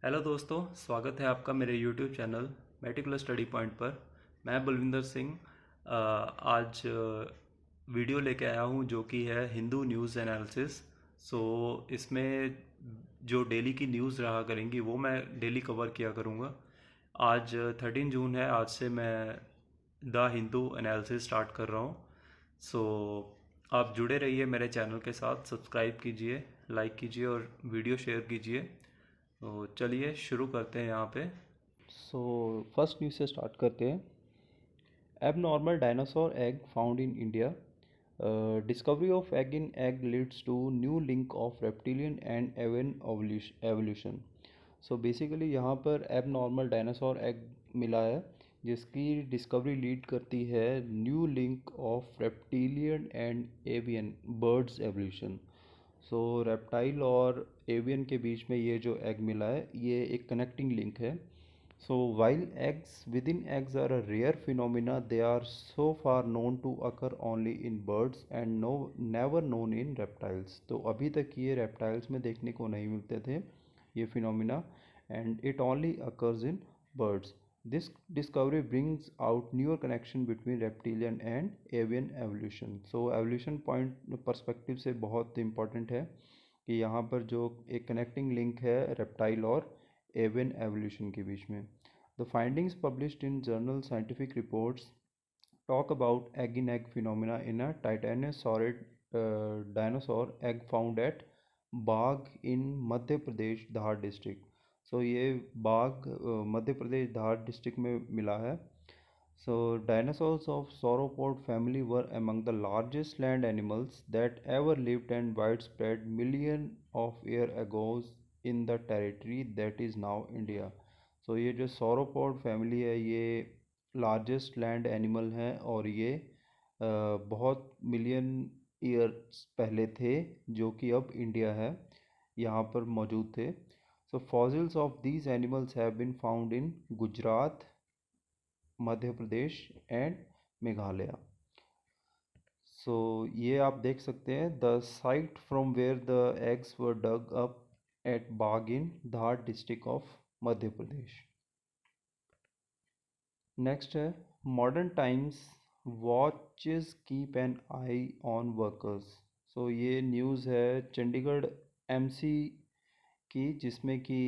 Hello दोस्तों, स्वागत है आपका मेरे यूट्यूब चैनल मेटिकुलर स्टडी पॉइंट पर। मैं बलविंदर सिंह आज वीडियो लेके आया हूँ जो कि है हिंदू न्यूज़ एनालिसिस। सो इसमें जो डेली की न्यूज़ रहा करेंगी वो मैं डेली कवर किया करूँगा। आज 13 जून है। आज से मैं द हिंदू एनालिसिस स्टार्ट कर रहा हूँ। सो आप जुड़े रहिए मेरे चैनल के साथ, सब्सक्राइब कीजिए, लाइक कीजिए और वीडियो शेयर कीजिए। तो चलिए शुरू करते हैं यहाँ पे। सो फर्स्ट न्यूज़ से स्टार्ट करते हैं। Abnormal dinosaur egg found in India. Discovery of egg in egg leads to new link of reptilian and avian evolution. So basically यहाँ पर एबनॉर्मल डायनासोर एग मिला है जिसकी डिस्कवरी लीड करती है new link of reptilian and avian birds evolution. So reptile और avian के बीच में ये जो एग मिला है ये एक कनेक्टिंग लिंक है। So while eggs within eggs are a rare phenomena, they are so far known to occur only in birds and never known in reptiles. तो अभी तक ये reptiles में देखने को नहीं मिलते थे ये phenomena, and it only occurs in birds. This discovery brings out newer connection between reptilian and avian evolution. So evolution point perspective से बहुत important है कि यहाँ पर जो एक connecting link है reptile और avian evolution के बीच में. The findings published in journal Scientific Reports talk about egg in egg phenomena in a titanosaurid dinosaur egg found at Bagh in Madhya Pradesh Dhar district. So ये बाग मध्य प्रदेश धार डिस्ट्रिक्ट में मिला है। So dinosaurs of sauropod family were among the largest land animals that ever lived and widespread million of year ago in the territory that is now India. So ये जो sauropod family है ये largest land animal है और ये बहुत million years पहले थे जो कि अब इंडिया है यहाँ पर मौजूद थे। So fossils of these animals have been found in Gujarat, Madhya Pradesh and Meghalaya. So ये आप देख सकते हैं the site from where the eggs were dug up at Bagh in Dhar district of Madhya Pradesh. Next है modern times watches keep an eye on workers. So ये news है Chandigarh MC की जिसमें कि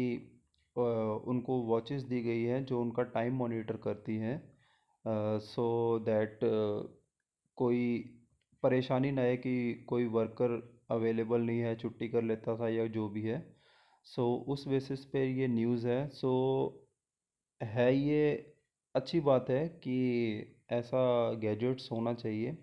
उनको वॉचेस दी गई हैं जो उनका टाइम मॉनिटर करती हैं सो दैट कोई परेशानी ना है कि कोई वर्कर अवेलेबल नहीं है, छुट्टी कर लेता था या जो भी है। सो उस बेसिस पे ये न्यूज़ है। सो है ये अच्छी बात है कि ऐसा गैजेट्स होना चाहिए,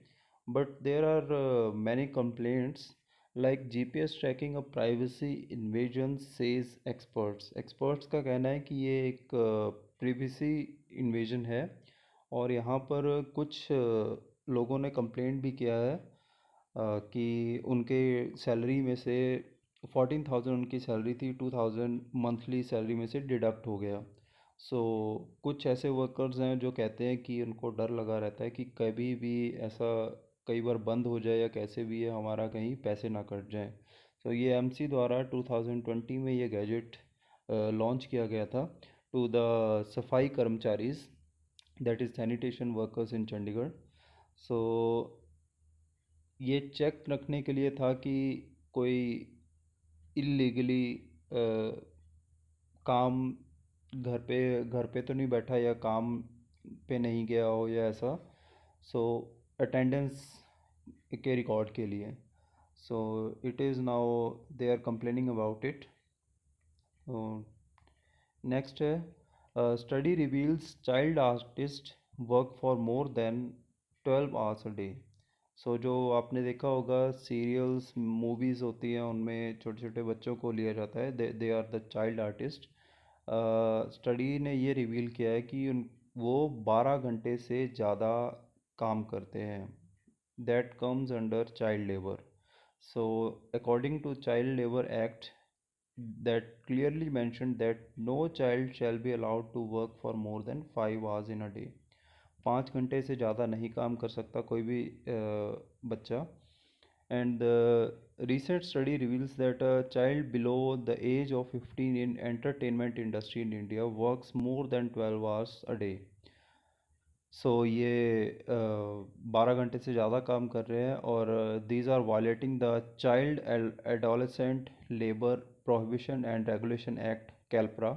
but there are many complaints like GPS tracking a privacy invasion says experts का कहना है कि ये एक प्रिवेसी इन्वेजन है और यहाँ पर कुछ लोगों ने कंप्लेंट भी किया है कि उनके सैलरी में से 14,000 उनकी सैलरी थी, 2,000 मंथली सैलरी में से डिडक्ट हो गया। सो कुछ ऐसे वर्कर्स हैं जो कहते हैं कि उनको डर लगा रहता है कि कभी भी ऐसा कई बार बंद हो जाए या कैसे भी ये हमारा कहीं पैसे ना कट जाएं। तो ये एमसी द्वारा 2020 में ये गैजेट लॉन्च किया गया था टू द सफाई कर्मचारीज, that is sanitation workers in Chandigarh. So ये चेक रखने के लिए था कि कोई इलीगली काम घर पे तो नहीं बैठा या काम पे नहीं गया हो या ऐसा। सो अटेंडेंस के रिकॉर्ड के लिए। So it is now they are complaining about it. Next है study reveals child artist work for more than 12 hours a day. So जो आपने देखा होगा सीरियल्स मूवीज़ होती हैं उनमें छोटे छोटे बच्चों को लिया जाता है, they are the child artist. Study ने ये रिवील किया है कि वो 12 घंटे से ज़्यादा काम करते हैं, that comes under child labour. So according to child labour act that clearly mentioned that no child shall be allowed to work for more than 5 hours in a day। 5 घंटे से ज़्यादा नहीं काम कर सकता कोई भी बच्चा। And recent study reveals that a child below the age of 15 in entertainment industry in India works more than 12 hours a day. सो ये 12 घंटे से ज़्यादा काम कर रहे हैं, और these are violating the child adolescent labour prohibition and regulation act CALPRA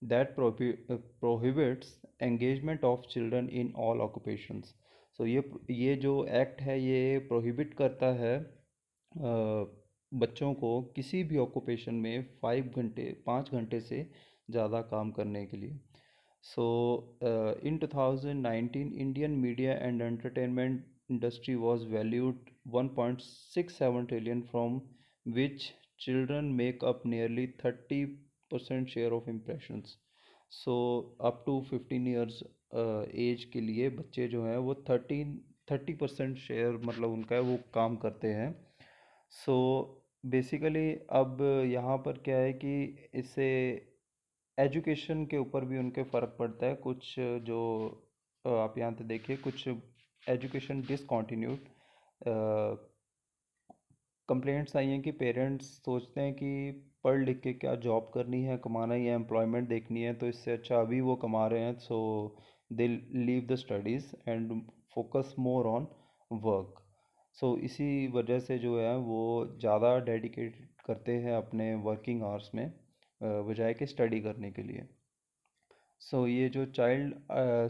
that prohibits engagement of children in all occupations. So ये जो एक्ट है ये प्रोहिबिट करता है बच्चों को किसी भी ऑक्यूपेशन में 5 घंटे से ज़्यादा काम करने के लिए. So, in 2019, Indian media and entertainment industry was valued 1.67 trillion, from which children make up nearly 30% share of impressions. So, up to 15 years age के लिए बच्चे जो हैं वो 30% शेयर मतलब उनका है वो काम करते हैं. सो बेसिकली अब यहाँ पर क्या है कि इससे एजुकेशन के ऊपर भी उनके फ़र्क पड़ता है. कुछ जो आप यहाँ पे देखिए, कुछ एजुकेशन डिसकंटिन्यूड कंप्लेंट्स आई हैं कि पेरेंट्स सोचते हैं कि पढ़ लिख के क्या जॉब करनी है, कमाना ही है, एम्प्लॉयमेंट देखनी है, तो इससे अच्छा अभी वो कमा रहे हैं, so they leave the studies and focus more on work. So इसी वजह से जो है वो ज़्यादा डेडिकेट करते हैं अपने वर्किंग आवर्स में बजाय के स्टडी करने के लिए. सो ये जो child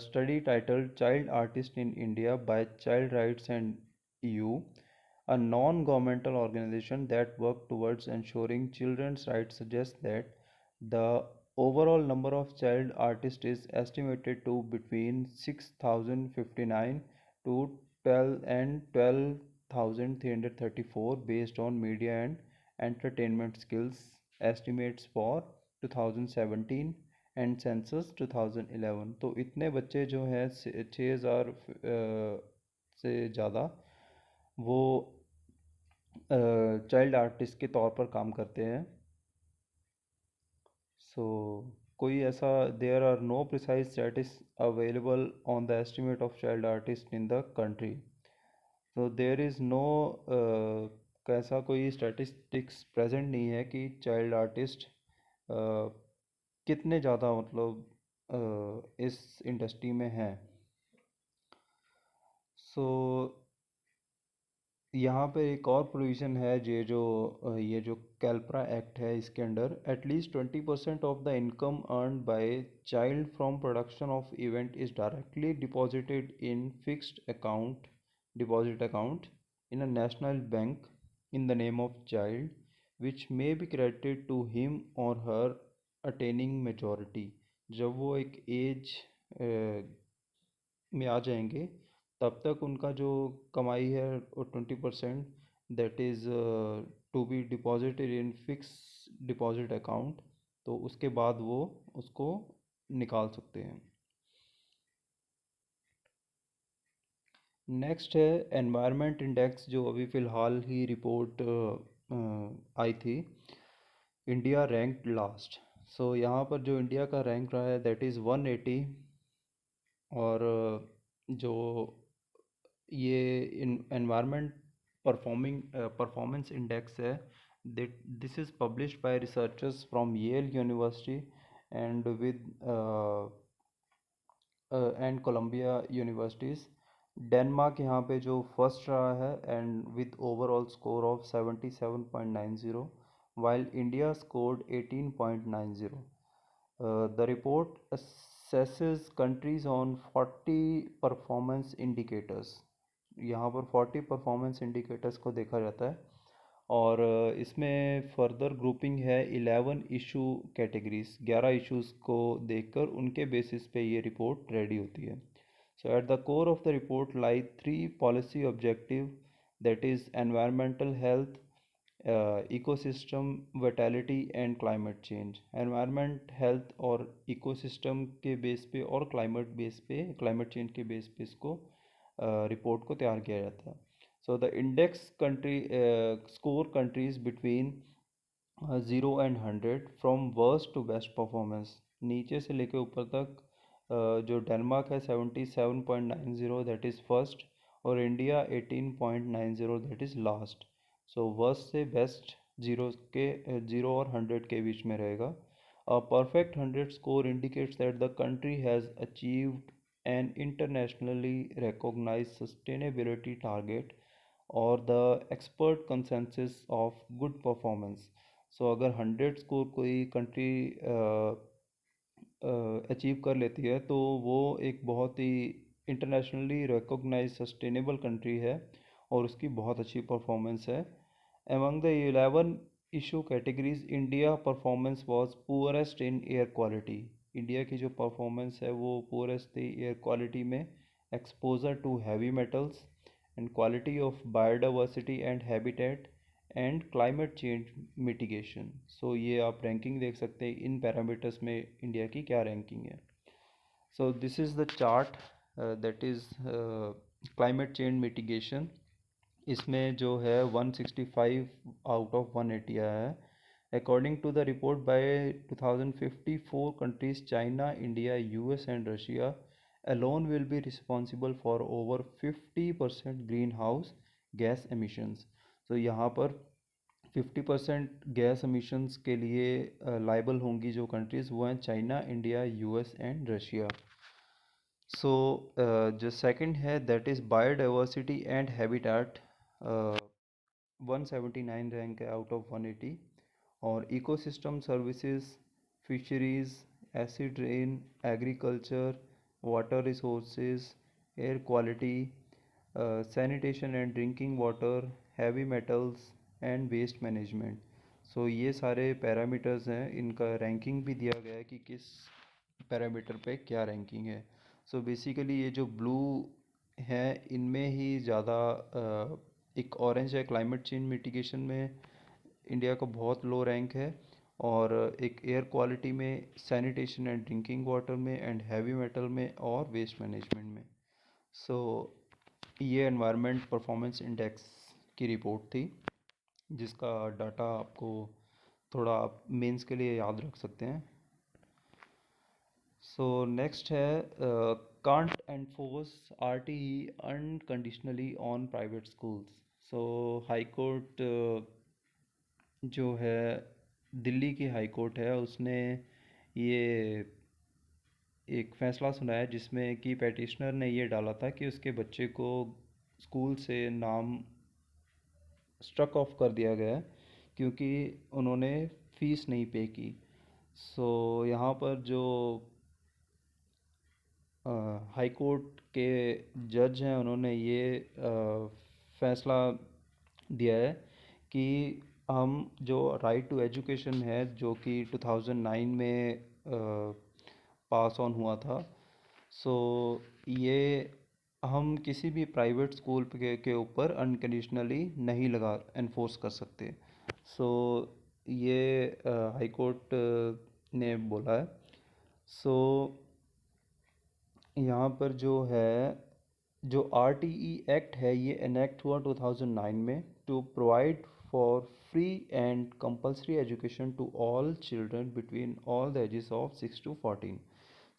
study title child artist in India by child rights and you, a non-governmental organization that work towards ensuring children's rights, suggests that the overall number of child artists is estimated to between 6,059 to 12,334 based on media and entertainment skills estimates for 2017 and census 2011. तो इतने बच्चे जो हैं 6,000 से ज़्यादा वो child artist के तौर पर काम करते हैं. सो कोई ऐसा there are no precise statistics available on the estimate of child artist in the country. तो देयर इज़ नो ऐसा कोई स्टैटिस्टिक्स प्रेजेंट नहीं है कि चाइल्ड आर्टिस्ट कितने ज़्यादा मतलब इस इंडस्ट्री में हैं. सो यहाँ पे एक और प्रोविज़न है ये जो कैल्प्रा एक्ट है, इसके under at least 20% of the income earn by child from production of event is directly deposited in fixed account deposit account in a national bank in the name of child, which may be credited to him और her attaining majority. जब वो एक as में आ जाएंगे तब तक उनका जो कमाई है वो 20% that is to be deposited in fix deposit account. तो उसके बाद वो उसको निकाल सकते हैं. नेक्स्ट है एनवायरनमेंट इंडेक्स, जो अभी फ़िलहाल ही रिपोर्ट आई थी. India ranked last. सो यहाँ पर जो इंडिया का रैंक रहा है दैट इज़ 180. और जो ये एनवायरनमेंट परफॉर्मेंस इंडेक्स है, this is published by researchers from Yale University and with and Columbia universities. Denmark यहाँ पे जो फर्स्ट रहा है and with overall score of 77.90, while India scored 18.90. The report assesses countries on 40 performance indicators. यहाँ पर 40 performance indicators को देखा जाता है, और इसमें फर्दर ग्रुपिंग है 11 इशू कैटेगरीज. 11 इश्यूज़ को देखकर उनके बेसिस पे ये रिपोर्ट रेडी होती है. So at the core of the report lie 3 policy objective, that is environmental health, ecosystem vitality and climate change. Environment health और इकोसिस्टम के बेस पे और क्लाइमेट चेंज के बेस पे इसको रिपोर्ट को तैयार किया जाता है. So the index country score countries between 0 and 100 from worst to best performance. नीचे से लेके ऊपर तक जो डेनमार्क है 77.90 दैट इज़ फर्स्ट, और India 18.90 that is last. So worst से बेस्ट जीरो और 100 के बीच में रहेगा. A perfect 100 score indicates that the country has achieved an internationally recognized sustainability target or the expert consensus of good performance. So अगर 100 score कोई country achieve कर लेती है तो वो एक बहुत ही इंटरनेशनली रिकॉग्नाइज सस्टेनेबल कंट्री है और उसकी बहुत अच्छी परफॉर्मेंस है. Among the 11 issue categories, India performance was poorest in air quality. India की जो परफॉर्मेंस है वो poorest थी एयर क्वालिटी में. Exposure to heavy metals and quality of biodiversity and habitat and climate change mitigation. So ये आप ranking देख सकते हैं इन पैरामीटर्स में इंडिया की क्या रैंकिंग है. So this is the chart that is climate change mitigation. इसमें जो है 165 आउट ऑफ 180 आया है. According to the report by 2054 countries, China, India, US and Russia alone will be responsible for over 50% greenhouse gas emissions. तो यहाँ पर 50% gas emissions के लिए लाइबल होंगी जो कंट्रीज़, वो हैं China, India, US and Russia. So जो सेकंड है that is biodiversity and habitat. 179 rank है आउट ऑफ 180. और ecosystem services, fisheries, acid rain, agriculture, water resources, air quality, sanitation and drinking water, heavy metals and waste management. So ये सारे parameters हैं. इनका ranking भी दिया गया है कि किस पैरामीटर पे क्या रैंकिंग है. सो बेसिकली ये जो ब्लू हैं इनमें ही ज़्यादा एक ऑरेंज है क्लाइमेट चेंज मिटिगेशन में इंडिया का बहुत लो रैंक है, और एक एयर क्वालिटी में, सैनिटेशन एंड ड्रिंकिंग वाटर में, एंड हैवी मेटल में और वेस्ट मैनेजमेंट में. सो ये एनवायरनमेंट परफॉर्मेंस इंडेक्स की रिपोर्ट थी जिसका डाटा आपको थोड़ा आप मेंस के लिए याद रख सकते हैं. सो नेक्स्ट है can't enforce RTE unconditionally on private schools. So high court जो है दिल्ली की हाई कोर्ट है, उसने ये एक फ़ैसला सुनाया जिसमें कि पेटिशनर ने ये डाला था कि उसके बच्चे को स्कूल से नाम स्ट्रक ऑफ कर दिया गया है क्योंकि उन्होंने फ़ीस नहीं पे की. सो यहाँ पर जो हाई कोर्ट के जज हैं उन्होंने ये फ़ैसला दिया है कि हम जो राइट टू एजुकेशन है जो कि 2009 में पास ऑन हुआ था, सो ये हम किसी भी प्राइवेट स्कूल के ऊपर अनकंडीशनली नहीं लगा एनफोर्स कर सकते. सो ये हाई कोर्ट ने बोला है. सो यहाँ पर जो है जो आरटीई एक्ट है ये एनेक्ट हुआ 2009 में to provide for free and compulsory education to all children between all the ages of 6 to 14.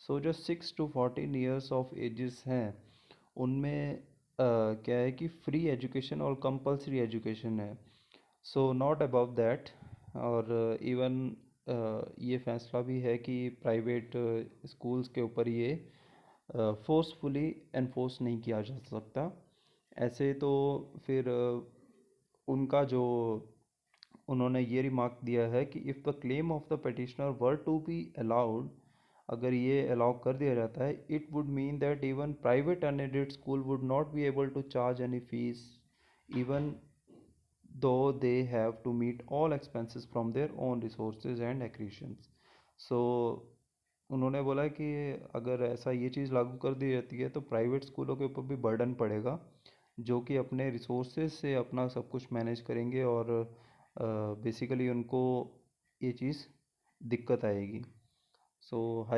So जो 6 to 14 ईयर्स ऑफ एजेस हैं उनमें क्या है कि फ्री एजुकेशन और कंपलसरी एजुकेशन है. So not above that. और इवन ये फैसला भी है कि प्राइवेट स्कूल्स के ऊपर ये फोर्सफुली एनफोर्स नहीं किया जा सकता. ऐसे तो फिर उनका जो उन्होंने ये रिमार्क दिया है कि if the claim of the petitioner were to be allowed, अगर ये अलाउ कर दिया जाता है, it would mean that even private unaided school would not be able to charge any fees even though they have to meet all expenses from their own resources and accretions. So उन्होंने बोला कि अगर ऐसा ये चीज़ लागू कर दी जाती है तो प्राइवेट स्कूलों के ऊपर भी बर्डन पड़ेगा जो कि अपने रिसोर्सेज से अपना सब कुछ मैनेज करेंगे और बेसिकली उनको ये चीज़ दिक्कत आएगी. सो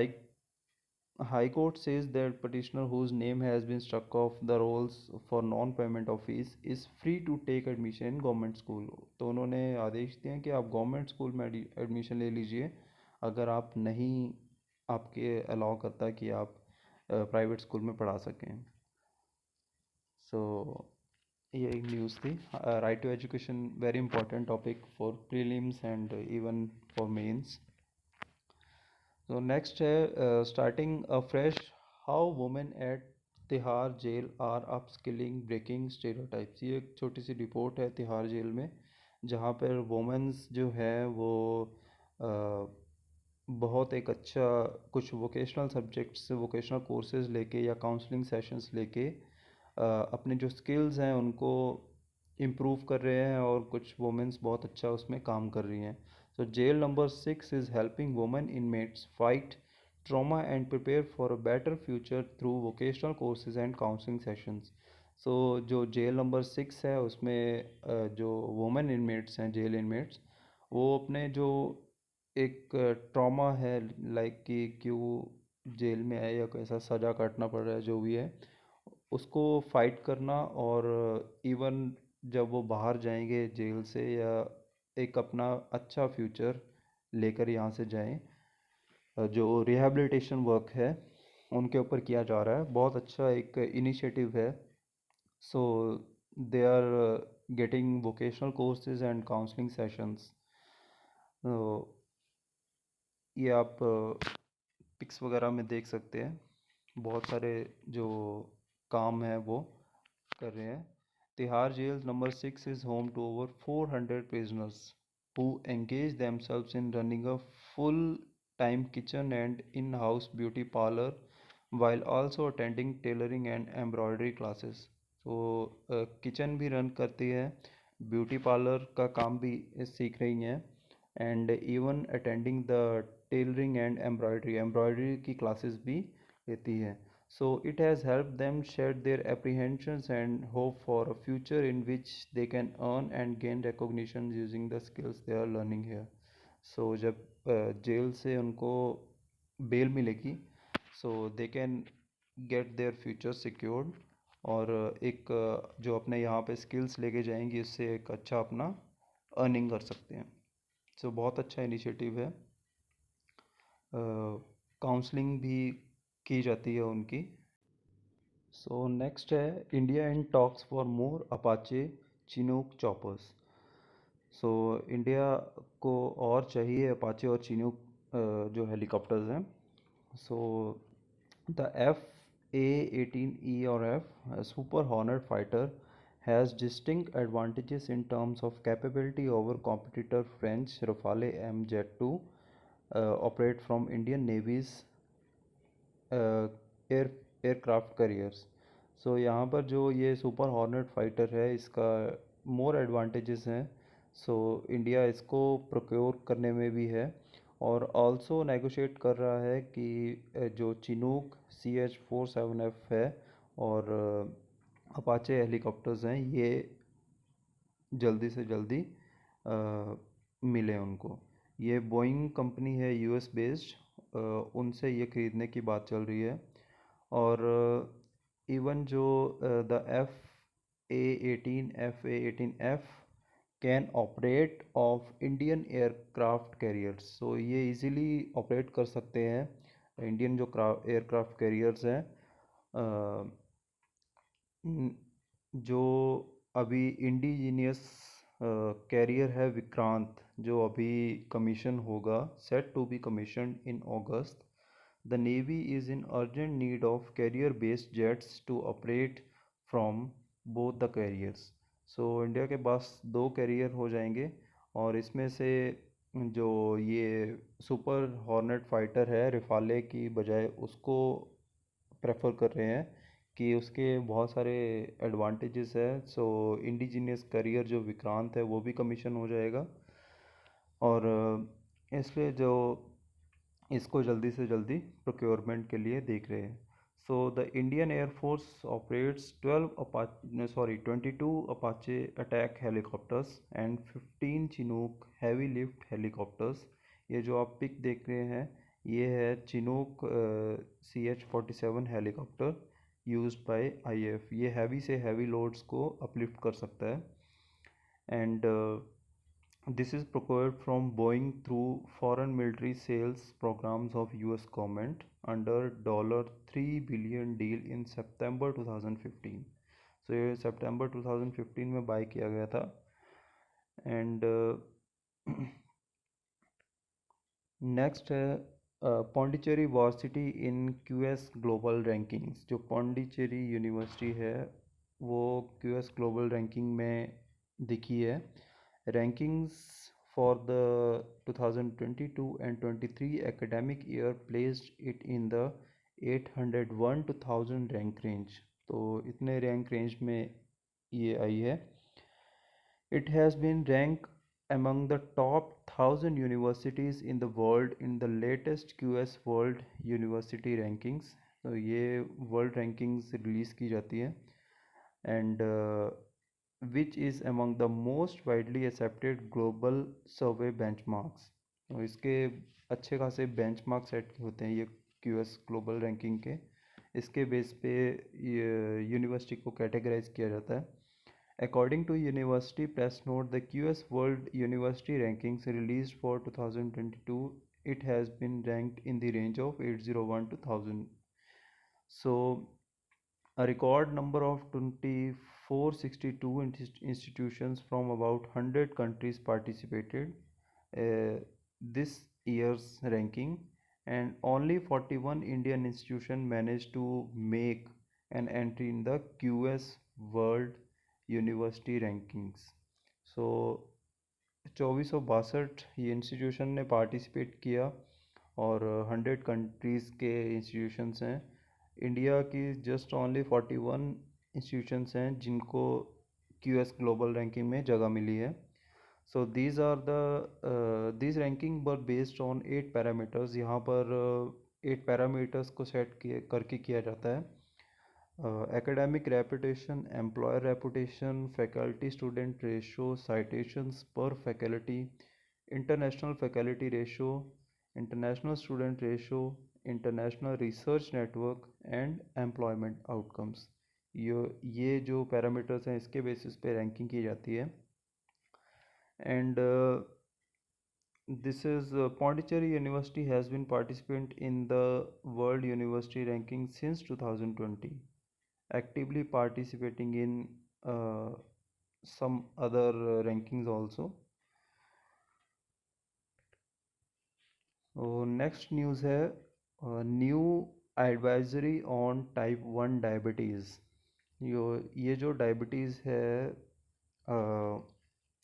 High Court says that petitioner whose name has been struck off the rolls for non-payment of fees is free to take admission in government school. तो उन्होंने आदेश दिए कि आप गवर्नमेंट स्कूल में एडमिशन ले लीजिए अगर आप नहीं आपके अलाउ करता कि आप प्राइवेट स्कूल में पढ़ा सकें. सो ये एक न्यूज़ थी। Right to education very important topic for prelims and even for mains. तो नेक्स्ट है starting a fresh, how women at Tihar jail are upskilling breaking stereotypes. ये एक छोटी सी रिपोर्ट है तिहाड़ जेल में, जहाँ पर वुमेन्स जो है वो अ, बहुत एक अच्छा कुछ वोकेशनल सब्जेक्ट्स वोकेशनल कोर्सेज लेके या काउंसलिंग सेशंस लेके अपने जो स्किल्स हैं उनको इम्प्रूव कर रहे हैं, और कुछ वुमेन्स बहुत अच्छा उसमें काम कर रही हैं। So jail number 6 is helping women inmates fight trauma and prepare for a better future through vocational courses and counselling sessions. So जो जेल नंबर 6 है उसमें जो वुमेन इनमेट्स हैं, जेल इनमेट्स, वो अपने जो एक ट्रॉमा है, लाइक कि क्यों जेल में है या कैसा सज़ा काटना पड़ रहा है, जो भी है उसको फाइट करना, और इवन जब वो बाहर जाएंगे जेल से, या एक अपना अच्छा फ्यूचर लेकर यहाँ से जाएं, जो रिहैबिलिटेशन वर्क है उनके ऊपर किया जा रहा है। बहुत अच्छा एक इनिशिएटिव है। So they are getting vocational courses and counselling sessions. ये आप पिक्स वगैरह में देख सकते हैं, बहुत सारे जो काम है वो कर रहे हैं। Tihar jail number 6 is home to over 400 prisoners who engage themselves in running a full-time kitchen and in-house beauty parlor while also attending tailoring and embroidery classes. तो किचन भी रन करती है, ब्यूटी पार्लर का काम भी सीख रही हैं, and even attending the tailoring and embroidery की क्लासेस भी लेती है। So it has helped them shed their apprehensions and hope for a future in which they can earn and gain recognition using the skills they are learning here. So जब jail से उनको bell मिलेगी, so they can get their future secured, और एक जो अपने यहाँ पे स्किल्स लेके जाएंगी उससे एक अच्छा अपना अर्निंग कर सकते हैं। सो बहुत अच्छा इनिशिएटिव है। काउंसलिंग भी की जाती है उनकी। सो नेक्स्ट है India in talks for more Apache Chinook choppers. So India को और चाहिए अपाचे और चिनूक जो हेलीकॉप्टर्स हैं। So the F/A-18E or F, a Super Hornet fighter, has distinct advantages in terms of capability over competitor French Rafale MZ2 operate from Indian Navy's air aircraft carriers. So यहाँ पर जो ये super hornet fighter है, इसका मोर advantages हैं। So India इसको procure करने में भी है, और ऑल्सो नेगोशिएट कर रहा है कि जो चिनूक CH-47F है और अपाचे हेलीकॉप्टर्स हैं, ये जल्दी से जल्दी मिले उनको। ये बोइंग कंपनी है US बेस्ड, उनसे ये ख़रीदने की बात चल रही है। और इवन जो the F/A-18F can operate off Indian aircraft carriers. So ये इजीली ऑपरेट कर सकते हैं इंडियन जो एयरक्राफ्ट कैरियर्स हैं। जो अभी इंडिजीनियस कैरियर है विक्रांत, जो अभी कमीशन होगा, set to be commission in August. The navy is in urgent need of carrier based jets to operate from both the carriers. So India के पास 2 कैरियर हो जाएंगे, और इसमें से जो ये सुपर हॉर्नेट फाइटर है रिफाले की बजाय उसको प्रेफर कर रहे हैं कि उसके बहुत सारे एडवांटेजेस है। सो इंडिजीनियस करियर जो विक्रांत है वो भी कमीशन हो जाएगा, और इसलिए जो इसको जल्दी से जल्दी प्रोक्योरमेंट के लिए देख रहे हैं। So the Indian air force operates 22 Apache attack helicopters and 15 Chinook heavy lift helicopters. ये जो आप पिक देख रहे हैं, ये है Chinook CH-47 helicopter used by IAF। ये हैवी से हैवी लोड्स को अपलिफ्ट कर सकता है, and this is procured from Boeing through foreign military sales programs of US government under $3 billion deal in September 2015. सो ये सितंबर 2015 में बाय किया गया था। एंड नेक्स्ट है पौंडीचेरी वार्सिटी इन क्यूएस ग्लोबल रैंकिंग्स। जो पौंडीचेरी यूनिवर्सिटी है वो क्यूएस ग्लोबल रैंकिंग में दिखी है। Rankings for the 2022 and 23 academic year placed it in the 801 to 1000 rank range. तो इतने रैंक रेंज में ये आई है। It has been ranked among the top 1000 universities in the world in the latest QS World University Rankings। तो ये world rankings release की जाती है। And which is among the most widely accepted global survey benchmarks। तो इसके अच्छे खासे benchmark set होते हैं ये QS ग्लोबल रैंकिंग के। इसके बेस पे यूनिवर्सिटी को कैटेगराइज किया जाता है। According to University Press Note, the QS World University Rankings released for 2022, it has been ranked in the range of 801 to 1000. So, a record number of 2462 institutions from about 100 countries participated this year's ranking, and only 41 Indian institutions managed to make an entry in the QS World university rankings. So 2462 ये institution ने participate किया और 100 countries के institutions हैं। India की just only 41 institutions हैं जिनको QS global ranking में जगह मिली है। So these are the these ranking were based on 8 parameters. यहाँ पर 8 पैरामीटर्स को सेट करके किया जाता है। Academic reputation, employer reputation, faculty student ratio, citations per faculty, international faculty ratio, international student ratio, international research network and employment outcomes। ये जो parameters हैं इसके बेसिस पे रैंकिंग की जाती है। And this is Pondicherry University has been participant in the World University Ranking since 2020, actively participating in some other rankings also. So next news है new advisory on type 1 diabetes. ये जो diabetes है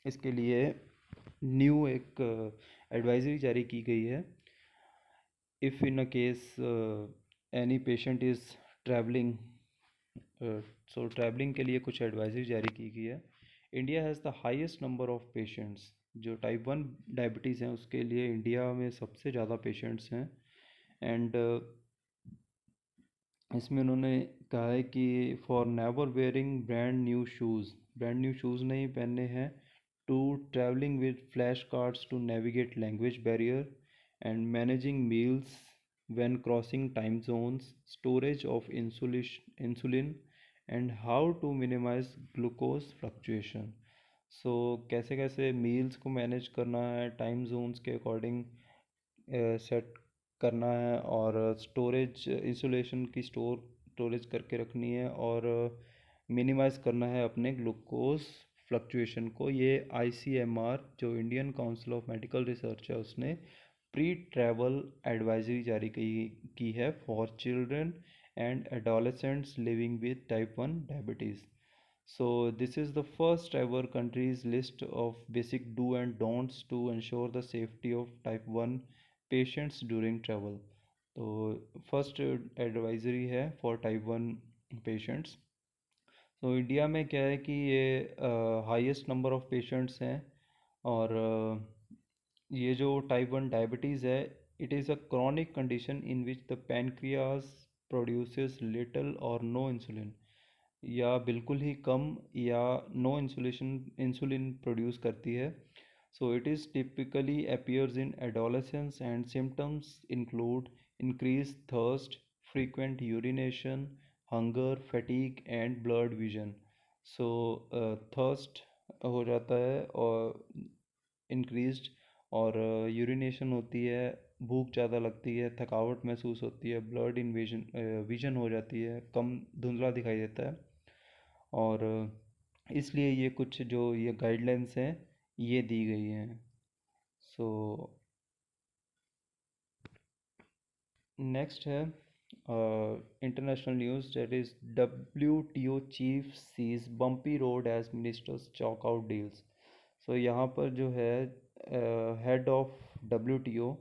इसके लिए new एक advisory जारी की गई है। If in a case any patient is travelling, so travelling के लिए कुछ एडवाइजरी जारी की गई है। India has the highest number of patients. जो टाइप 1 डायबिटीज़ हैं उसके लिए इंडिया में सबसे ज़्यादा पेशेंट्स हैं। एंड इसमें उन्होंने कहा है कि for never wearing brand new shoes नहीं पहनने हैं, to travelling with flash cards to navigate language barrier and managing meals when crossing time zones, storage of insulin and how to minimize glucose fluctuation। सो कैसे कैसे meals को manage करना है, time zones के according set करना है, और storage insulation की स्टोरेज करके रखनी है, और मिनिमाइज़ करना है अपने ग्लूकोज फ्लक्चुएशन को। ये आईसीएमआर जो Indian council of medical research है उसने प्री ट्रैवल एडवाइजरी जारी की है for children and adolescents living with type 1 diabetes. So this is the first ever country's list of basic do and don'ts to ensure the safety of type 1 patients during travel। तो first advisory है for type 1 patients. तो India में क्या है कि ये highest number of patients हैं, और ये जो टाइप 1 डायबिटीज़ है, it is a chronic condition in which the pancreas produces little और नो इंसुलिन, या बिल्कुल ही कम या नो इंसुलिन प्रोड्यूस करती है। So it is typically appears in adolescence and symptoms include increase thirst, frequent urination, hunger, fatigue and blurred vision. So thirst हो जाता है और इंक्रीज्ड, और यूरिनेशन होती है, भूख ज़्यादा लगती है, थकावट महसूस होती है, ब्लड विजन हो जाती है, कम धुंधला दिखाई देता है, और इसलिए ये कुछ जो ये गाइडलाइंस हैं ये दी गई हैं। सो नेक्स्ट है international news, that is WTO chief sees bumpy road as ministers chalk out deals. So यहाँ पर जो है head of WTO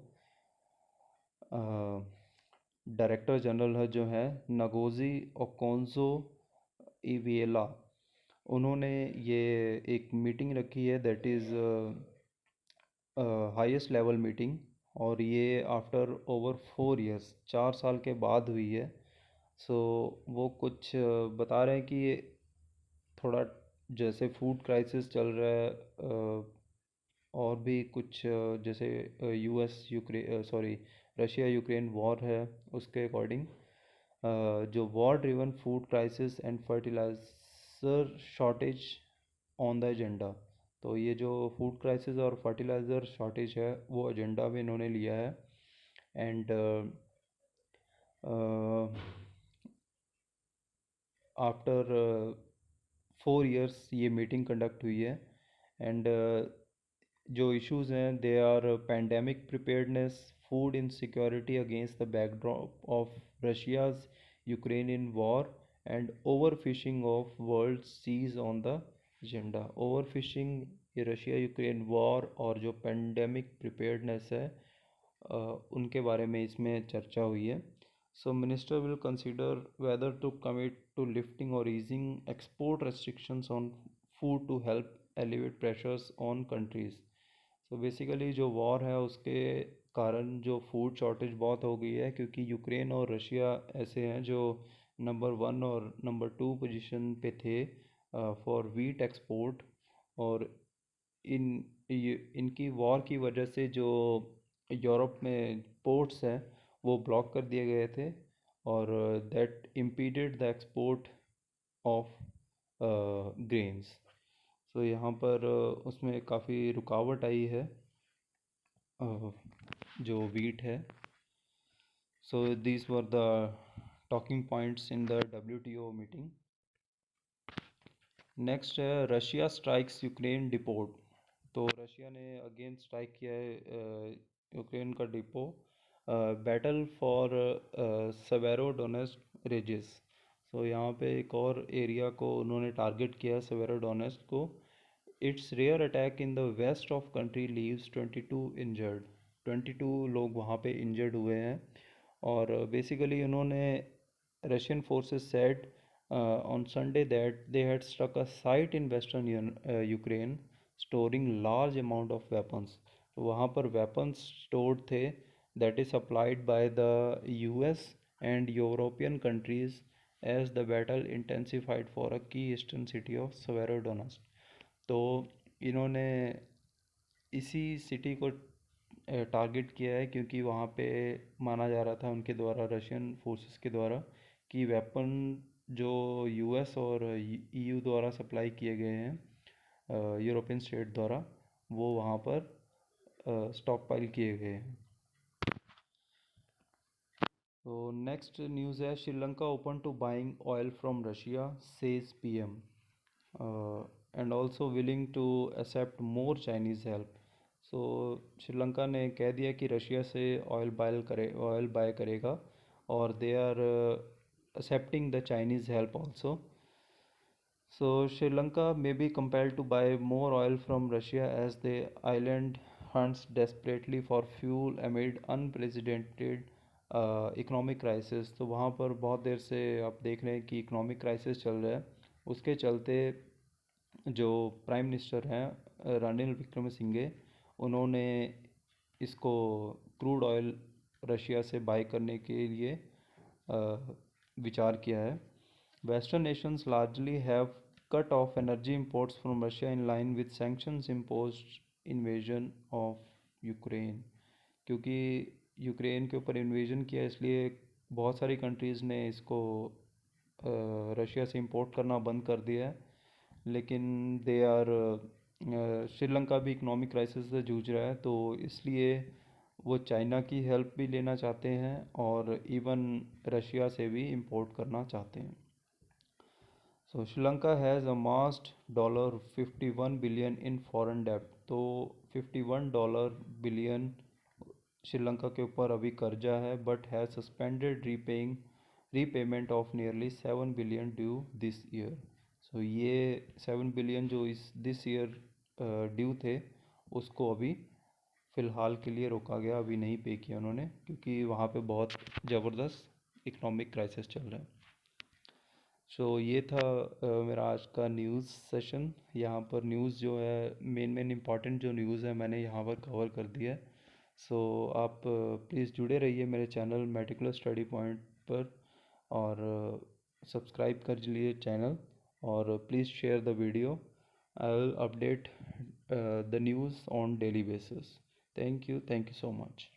director general है जो है नगोजी ओकोंजो इविएला, उन्होंने ये एक मीटिंग रखी है, that is highest level meeting, और ये आफ्टर ओवर 4 इयर्स, 4 साल के बाद हुई है। सो वो कुछ बता रहे हैं कि ये थोड़ा जैसे फूड क्राइसिस चल रहा है, और भी कुछ जैसे US Ukraine sorry Russia Ukraine war है, उसके अकॉर्डिंग जो war driven food crisis and fertiliser shortage on the agenda. तो ये जो फूड क्राइसिस और फर्टिलाइज़र शॉर्टेज है वो एजेंडा में इन्होंने लिया है। एंड आफ्टर 4 इयर्स ये मीटिंग कंडक्ट हुई है। एंड जो इश्यूज हैं they are pandemic preparedness, food insecurity against the backdrop of Russia's Ukrainian war, and over fishing of world seize on the agenda. Over fishing, ये Russia Ukraine war और जो pandemic preparedness है उनके बारे में इसमें चर्चा हुई है। So minister will consider whether to commit to lifting और easing export restrictions on food to help alleviate pressures on countries. So basically जो वॉर है उसके कारण जो फूड शॉर्टेज बहुत हो गई है, क्योंकि यूक्रेन और रशिया ऐसे हैं जो नंबर 1 और नंबर 2 पोजीशन पे थे फॉर वीट एक्सपोर्ट। और इन इनकी वॉर की वजह से जो यूरोप में पोर्ट्स हैं वो ब्लॉक कर दिए गए थे, और that impeded the export of grains. So यहाँ पर उसमें काफ़ी रुकावट आई है जो वीट है। So these were the talking points in the WTO meeting. Next है रशिया स्ट्राइक्स यूक्रेन डिपोट। तो रशिया ने अगेन स्ट्राइक किया है यूक्रेन का डिपो, बैटल फॉर सेवेरोडोनेस्क रिजेस। सो यहाँ पे एक और एरिया को उन्होंने टारगेट किया है, सेवेरोडोनेस्क को। It's rare attack in the west of country leaves 22 injured. 22 लोग वहाँ पे इंजर्ड हुए हैं। और बेसिकली उन्होंने Russian forces said on Sunday that they had struck a site in western Ukraine storing large amount of weapons. तो वहाँ पर weapons stored थे, that is supplied by the US and European countries as the battle intensified for a key eastern city of Severodonetsk. तो इन्होंने इसी city को target किया है, क्योंकि वहाँ पे माना जा रहा था उनके द्वारा, रशियन फोर्सेस के द्वारा, कि वेपन जो US और EU द्वारा सप्लाई किए गए हैं यूरोपियन स्टेट द्वारा, वो वहाँ पर स्टॉक पाइल किए गए हैं। तो नेक्स्ट न्यूज़ है Sri Lanka open to buying oil from Russia says PM, and also willing to accept more Chinese help. So Sri Lanka ने कह दिया कि रशिया से ऑयल बाय करेगा, और they are accepting the Chinese help also. So Sri Lanka may be compelled to buy more oil from Russia as the island hunts desperately for fuel amid unprecedented economic crisis. तो वहाँ पर बहुत देर से आप देख रहे हैं कि इकोनॉमिक क्राइसिस चल रहा है। उसके चलते जो प्राइम मिनिस्टर हैं रानिल विक्रमसिंघे, उन्होंने इसको क्रूड ऑयल रशिया से बाय करने के लिए विचार किया है। Western nations largely have cut off energy imports from Russia in line with sanctions imposed invasion of Ukraine। क्योंकि यूक्रेन के ऊपर इन्वेजन किया, इसलिए बहुत सारी कंट्रीज़ ने इसको रशिया से इंपोर्ट करना बंद कर दिया है। लेकिन दे आर श्रीलंका भी इकोनॉमिक क्राइसिस से जूझ रहा है, तो इसलिए वो चाइना की हेल्प भी लेना चाहते हैं और इवन रशिया से भी इंपोर्ट करना चाहते हैं। So Sri Lanka has amassed $51 billion in foreign डेब्ट। तो $51 बिलियन श्रीलंका के ऊपर अभी कर्जा है, but has suspended repayment of nearly 7 billion due this year. So ये 7 बिलियन जो इस दिस ईयर ड्यू थे, उसको अभी फ़िलहाल के लिए रोका गया, अभी नहीं पे किया उन्होंने, क्योंकि वहाँ पे बहुत ज़बरदस्त इकोनॉमिक क्राइसिस चल रहा है। सो ये था मेरा आज का न्यूज़ सेशन। यहाँ पर न्यूज़ जो है, मेन इम्पॉर्टेंट जो न्यूज़ है मैंने यहाँ पर कवर कर दिया है। सो आप प्लीज़ जुड़े रहिए मेरे चैनल मेटिकुलर स्टडी पॉइंट पर, और सब्सक्राइब कर लीजिए चैनल, और please share the video. I will update the news on daily basis. Thank you so much.